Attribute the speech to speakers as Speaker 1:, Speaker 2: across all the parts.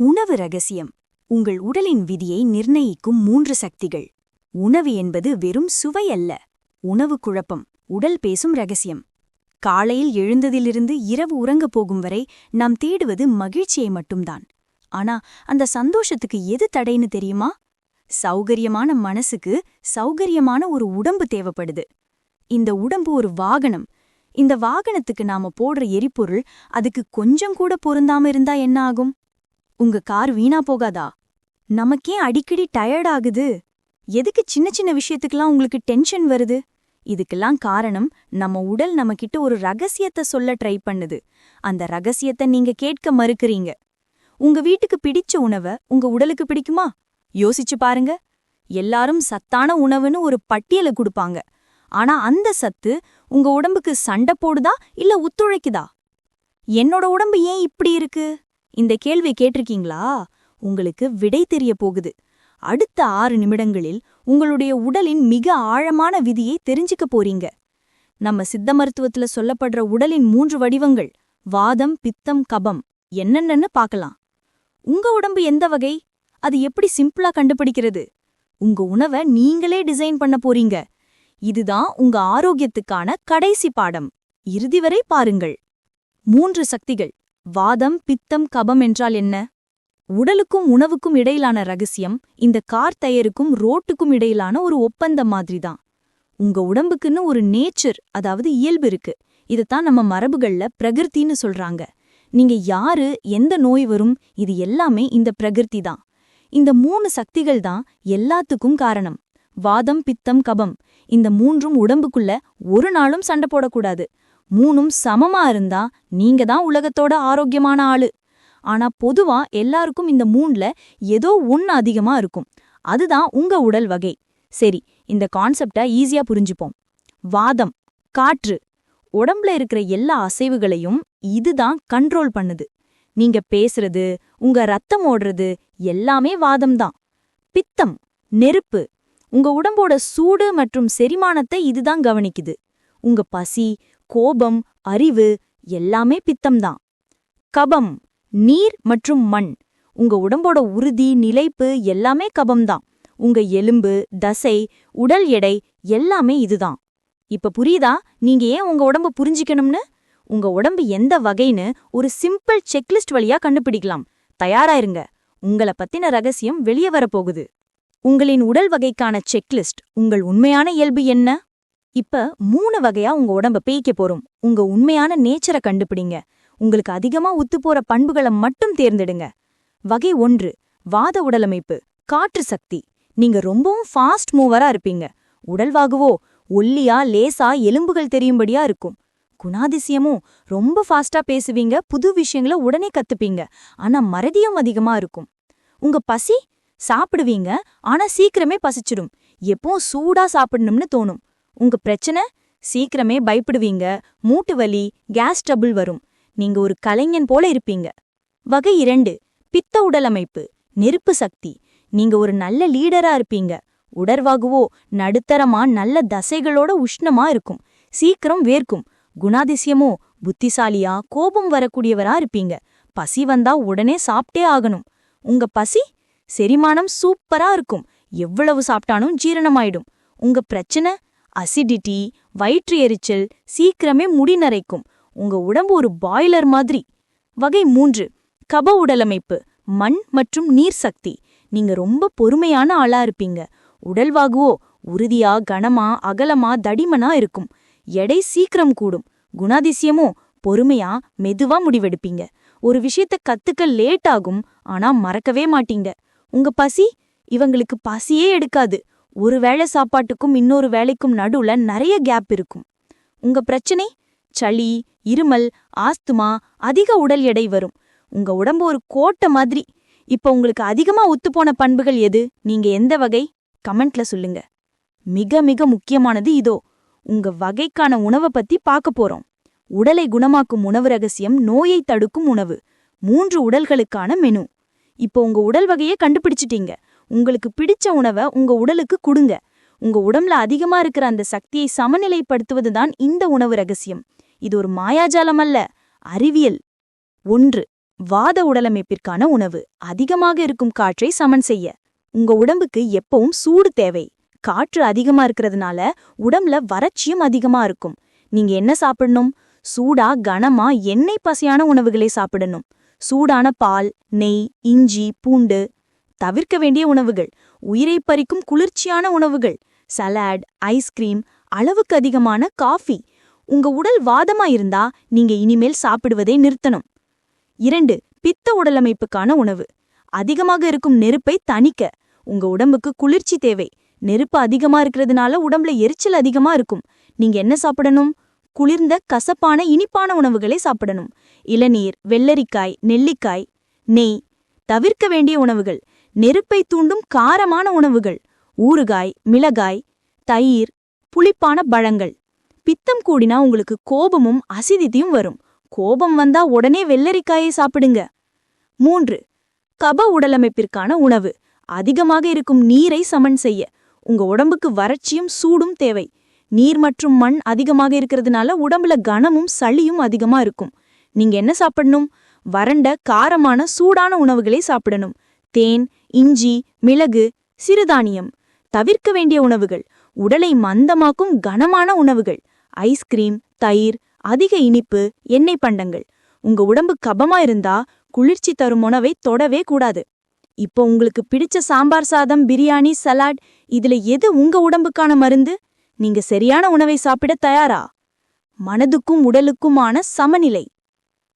Speaker 1: உணவு ரகசியம். உங்கள் உடலின் விதியை நிர்ணயிக்கும் 3 சக்திகள். உணவு என்பது வெறும் சுவை அல்ல. உணவு குழப்பம், உடல் பேசும் ரகசியம். காலையில் எழுந்ததிலிருந்து இரவு உறங்கப் போகும் வரை நாம் தேடுவது மகிழ்ச்சியை மட்டும்தான். ஆனா அந்த சந்தோஷத்துக்கு எது தடைன்னு தெரியுமா? சௌகரியமான மனசுக்கு சௌகரியமான ஒரு உடம்பு தேவைப்படுது. இந்த உடம்பு ஒரு வாகனம். இந்த வாகனத்துக்கு நாம போடுற எரிபொருள் அதுக்கு கொஞ்சம் கூட பொருந்தாம இருந்தா என்ன ஆகும்? உங்க கார் வீணா போகாதா? நமக்கே அடிக்கடி டயர்ட் ஆகுது. எதுக்கு சின்ன சின்ன விஷயத்துக்கெல்லாம் உங்களுக்கு டென்ஷன் வருது? இதுக்கெல்லாம் காரணம் நம்ம உடல் நம்மகிட்ட ஒரு ரகசியத்தை சொல்ல ட்ரை பண்ணுது. அந்த ரகசியத்தை நீங்க கேட்க மறுக்கறீங்க. உங்க வீட்டுக்கு பிடிச்ச உணவை உங்க உடலுக்கு பிடிக்குமா? யோசிச்சு பாருங்க. எல்லாரும் சத்தான உணவுன்னு ஒரு பட்டியலை கொடுப்பாங்க. ஆனா அந்த சத்து உங்க உடம்புக்கு சண்டை போடுதா இல்ல ஒத்துழைக்குதா? என்னோட உடம்பு ஏன் இப்படி இருக்கு? இந்த கேள்வி கேட்டிருக்கீங்களா? உங்களுக்கு விடை தெரிய போகுது. அடுத்த 6 நிமிடங்களில் உங்களுடைய உடலின் மிக ஆழமான விதியை தெரிஞ்சுக்க போறீங்க. நம்ம சித்த மருத்துவத்துல சொல்லப்படுற உடலின் 3 வடிவங்கள் வாதம், பித்தம், கபம் என்னென்னு பார்க்கலாம். உங்க உடம்பு எந்த வகை? அது எப்படி சிம்பிளா கண்டுபிடிக்கிறது? உங்க உணவை நீங்களே டிசைன் பண்ண போறீங்க. இதுதான் உங்க ஆரோக்கியத்துக்கான கடைசி பாடம். இறுதி வரை பாருங்கள். 3 சக்திகள். வாதம், பித்தம், கபம் என்றால் என்ன? உடலுக்கும் உணவுக்கும் இடையிலான ரகசியம் இந்த கார் டயருக்கும் ரோட்டுக்கும் இடையிலான ஒரு ஒப்பந்தம் மாதிரிதான். உங்க உடம்புக்குன்னு ஒரு நேச்சர், அதாவது இயல்பு இருக்கு. இதுதான் நம்ம மரபுகள்ல பிரகிருத்தின்னு சொல்றாங்க. நீங்க யாரு, எந்த நோய் வரும், இது எல்லாமே இந்த பிரகிருதி தான். இந்த 3 சக்திகள் தான் எல்லாத்துக்கும் காரணம். வாதம், பித்தம், கபம் இந்த 3ம் உடம்புக்குள்ள ஒரு நாளும் சண்டை போடக்கூடாது. 3ம் சமமா இருந்தா நீங்க தான் உலகத்தோட ஆரோக்கியமான ஆளு. ஆனா பொதுவா எல்லாருக்கும் இந்த 3ல ஏதோ ஒன்னு அதிகமா இருக்கும். அதுதான் உங்க உடல் வகை. சரி, இந்த கான்செப்டை ஈஸியா புரிஞ்சுப்போம். வாதம், காற்று. உடம்புல இருக்கிற எல்லா அசைவுகளையும் இதுதான் கண்ட்ரோல் பண்ணுது. நீங்க பேசுறது, உங்க ரத்தம் ஓடுறது எல்லாமே வாதம்தான். பித்தம், நெருப்பு. உங்க உடம்போட சூடு மற்றும் செரிமானத்தை இதுதான் கவனிக்குது. உங்க பசி, கோபம், அறிவு எல்லாமே பித்தம்தான். கபம், நீர் மற்றும் மண். உங்க உடம்போட உறுதி, நிலைப்பு எல்லாமே கபம்தான். உங்க எலும்பு, தசை, உடல் எடை எல்லாமே இதுதான். இப்ப புரியுதா நீங்க ஏன் உங்க உடம்ப புரிஞ்சிக்கணும்னு? உங்க உடம்பு எந்த வகைன்னு ஒரு சிம்பிள் செக்லிஸ்ட் வழியா கண்டுபிடிக்கலாம். தயாராயிருங்க. உங்களை பத்தின ரகசியம் வெளியே வரப்போகுது. உங்களின் உடல் வகைக்கான செக்லிஸ்ட். உங்கள் உண்மையான இயல்பு என்ன? இப்ப 3 வகையா உங்க உடம்ப பேய்க்க போறோம். உங்க உண்மையான நேச்சரை கண்டுபிடிங்க. உங்களுக்கு அதிகமா ஒத்துப்போற பண்புகளை மட்டும் தேர்ந்தெடுங்க. வகை 1, வாத உடலமைப்பு, காற்று சக்தி. நீங்க ரொம்பவும் ஃபாஸ்ட் மூவரா இருப்பீங்க. உடல்வாகுவோ ஒல்லியா, லேசா, எலும்புகள் தெரியும்படியா இருக்கும். குணாதிசயமும் ரொம்ப ஃபாஸ்டா பேசுவீங்க, புது விஷயங்களை உடனே கத்துப்பீங்க. ஆனா மறதியும் அதிகமா இருக்கும். உங்க பசி, சாப்பிடுவீங்க ஆனா சீக்கிரமே பசிச்சிடும். எப்பவும் சூடா சாப்பிடணும்னு தோணும். உங்க பிரச்சனை, சீக்கிரமே பயப்படுவீங்க, மூட்டு வலி, கேஸ் ட்ரபிள் வரும். நீங்க ஒரு கலைஞன் போல இருப்பீங்க. வகை 2, பித்த உடலமைப்பு, நெருப்பு சக்தி. நீங்க ஒரு நல்ல லீடரா இருப்பீங்க. உடற்வாகுவோ நடுத்தரமா, நல்ல தசைகளோட உஷ்ணமா இருக்கும். சீக்கிரம் வேர்க்கும். குணாதிசயமோ புத்திசாலியா, கோபம் வரக்கூடியவரா இருப்பீங்க. பசி வந்தா உடனே சாப்பிட்டே ஆகணும். உங்க பசி, செரிமானம் சூப்பரா இருக்கும். எவ்வளவு சாப்பிட்டாலும் ஜீரணமாயிடும். உங்க பிரச்சனை, அசிடிட்டி, வயிற்று எரிச்சல், சீக்கிரமே முடி நரைக்கும். உங்க உடம்பு ஒரு பாய்லர் மாதிரி. வகை 3, கப உடலமைப்பு, மண் மற்றும் நீர் சக்தி. நீங்க ரொம்ப பொறுமையான ஆளா இருப்பீங்க. உடல்வாகுவோ உறுதியா, கனமா, அகலமா, தடிமனா இருக்கும். எடை சீக்கிரம் கூடும். குணாதிசயமோ பொறுமையா, மெதுவா முடிவெடுப்பீங்க. ஒரு விஷயத்த கத்துக்க லேட் ஆகும், ஆனா மறக்கவே மாட்டீங்க. உங்க பசி, இவங்களுக்கு பசியே எடுக்காது. ஒரு வேளை சாப்பாட்டுக்கும் இன்னொரு வேளைக்கும் நடுவுல நிறைய கேப் இருக்கும். உங்க பிரச்சனை, சளி, இருமல், ஆஸ்துமா, அதிக உடல் எடை வரும். உங்க உடம்பு ஒரு கோட்டை மாதிரி. இப்ப உங்களுக்கு அதிகமா ஒத்துப்போன பண்புகள் எது? நீங்க எந்த வகை? கமெண்ட்ல சொல்லுங்க. மிக மிக முக்கியமானது இதோ. உங்க வகைக்கான உணவை பத்தி பார்க்க போறோம். உடலை குணமாக்கும் உணவு ரகசியம், நோயை தடுக்கும் உணவு. 3 உடல்களுக்கான மெனு. இப்போ உங்க உடல் வகையை கண்டுபிடிச்சிட்டீங்க. உங்களுக்கு பிடிச்ச உணவை உங்க உடலுக்கு கொடுங்க. உங்க உடம்புல அதிகமா இருக்கிற அந்த சக்தியை சமநிலைப்படுத்துவதுதான் இந்த உணவு ரகசியம். இது ஒரு மாயாஜாலம் அல்ல, அறிவியல். 1, வாத உடலமைப்பிற்கான உணவு அதிகமாக இருக்கும் காற்றை சமன் செய்ய. உங்க உடம்புக்கு எப்பவும் சூடு தேவை. காற்று அதிகமா இருக்கிறதுனால உடம்புல வறட்சியும் அதிகமா இருக்கும். நீங்க என்ன சாப்பிடணும்? சூடா கனமா எண்ணெய் பசியான உணவுகளை சாப்பிடணும். சூடான பால், நெய், இஞ்சி, பூண்டு. தவிர்க்க வேண்டிய உணவுகள்: உயிரை பறிக்கும் குளிர்ச்சியான உணவுகள், சலாட், ஐஸ்கிரீம், அளவுக்கு அதிகமான காஃபி. உங்க உடல் வாதமா இருந்தா நீங்க இனிமேல் சாப்பிடுவதை நிறுத்தணும். 2. பித்த உடலமைப்புக்கான உணவு அதிகமாக இருக்கும் நெருப்பை தணிக்க. உங்க உடம்புக்கு குளிர்ச்சி தேவை. நெருப்பு அதிகமா இருக்கிறதுனால உடம்புல எரிச்சல் அதிகமா இருக்கும். நீங்க என்ன சாப்பிடணும்? குளிர்ந்த கசப்பான இனிப்பான உணவுகளை சாப்பிடணும். இளநீர், வெள்ளரிக்காய், நெல்லிக்காய், நெய். தவிர்க்க வேண்டிய உணவுகள்: நெருப்பை தூண்டும் காரமான உணவுகள், ஊறுகாய், மிளகாய், தயிர், புளிப்பான பழங்கள். பித்தம் கூடினா உங்களுக்கு கோபமும் அசிதியும் வரும். கோபம் வந்தா உடனே வெள்ளரிக்காயை சாப்பிடுங்க. 3. கப உடலமைப்பிற்கான உணவு அதிகமாக இருக்கும் நீரை சமன் செய்ய. உங்க உடம்புக்கு வறட்சியும் சூடும் தேவை. நீர் மற்றும் மண் அதிகமாக இருக்கிறதுனால உடம்புல கனமும் சளியும் அதிகமா இருக்கும். நீங்க என்ன சாப்பிடணும்? வறண்ட காரமான சூடான உணவுகளை சாப்பிடணும். தேன், இஞ்சி, மிளகு, சிறுதானியம். தவிர்க்க வேண்டிய உணவுகள்: உடலை மந்தமாக்கும் கனமான உணவுகள், ஐஸ்கிரீம், தயிர், அதிக இனிப்பு, எண்ணெய் பண்டங்கள். உங்க உடம்பு கபமா இருந்தா குளிர்ச்சி தரும் உணவை தொடவே கூடாது. இப்போ உங்களுக்கு பிடிச்ச சாம்பார் சாதம், பிரியாணி, சலாட், இதுல எது உங்க உடம்புக்கான மருந்து? நீங்க சரியான உணவை சாப்பிட தயாரா? மனதுக்கும் உடலுக்குமான சமநிலை.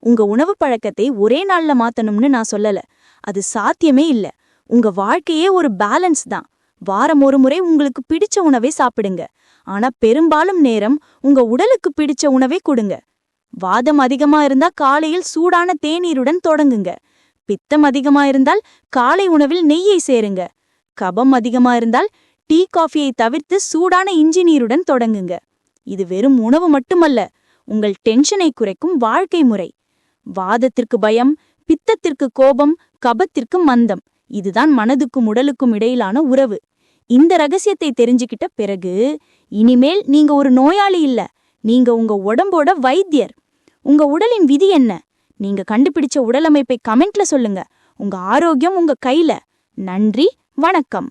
Speaker 1: உங்க உணவு பழக்கத்தை ஒரே நாள்ல மாத்தணும்னு நான் சொல்லல. அது சாத்தியமே இல்ல. உங்க வாழ்க்கையே ஒரு பேலன்ஸ் தான். வாரம் ஒரு முறை உங்களுக்கு பிடிச்ச உணவை சாப்பிடுங்க. ஆனா பெரும்பாலும் நேரம் உங்க உடலுக்கு பிடிச்ச உணவை கொடுங்க. வாதம் அதிகமா இருந்தா காலையில் சூடான தேநீருடன் தொடங்குங்க. பித்தம் அதிகமா இருந்தால் காலை உணவில் நெய்யை சேருங்க. கபம் அதிகமா இருந்தால் டீ, காஃபியை தவிர்த்து சூடான இஞ்சி நீருடன் தொடங்குங்க. இது வெறும் உணவு மட்டுமல்ல, உங்கள் டென்ஷனை குறைக்கும் வாழ்க்கை முறை. வாதத்திற்கு பயம், பித்தத்திற்கு கோபம், கபத்திற்கு மந்தம். இதுதான் மனதுக்கும் உடலுக்கும் இடையிலான உறவு. இந்த ரகசியத்தை தெரிஞ்சுக்கிட்ட பிறகு இனிமேல் நீங்க ஒரு நோயாளி இல்ல, நீங்க உங்க உடம்போட வைத்தியர். உங்க உடலின் விதி என்ன? நீங்க கண்டுபிடிச்ச உடலமைப்பை கமெண்ட்ல சொல்லுங்க. உங்க ஆரோக்கியம் உங்க கையில. நன்றி, வணக்கம்.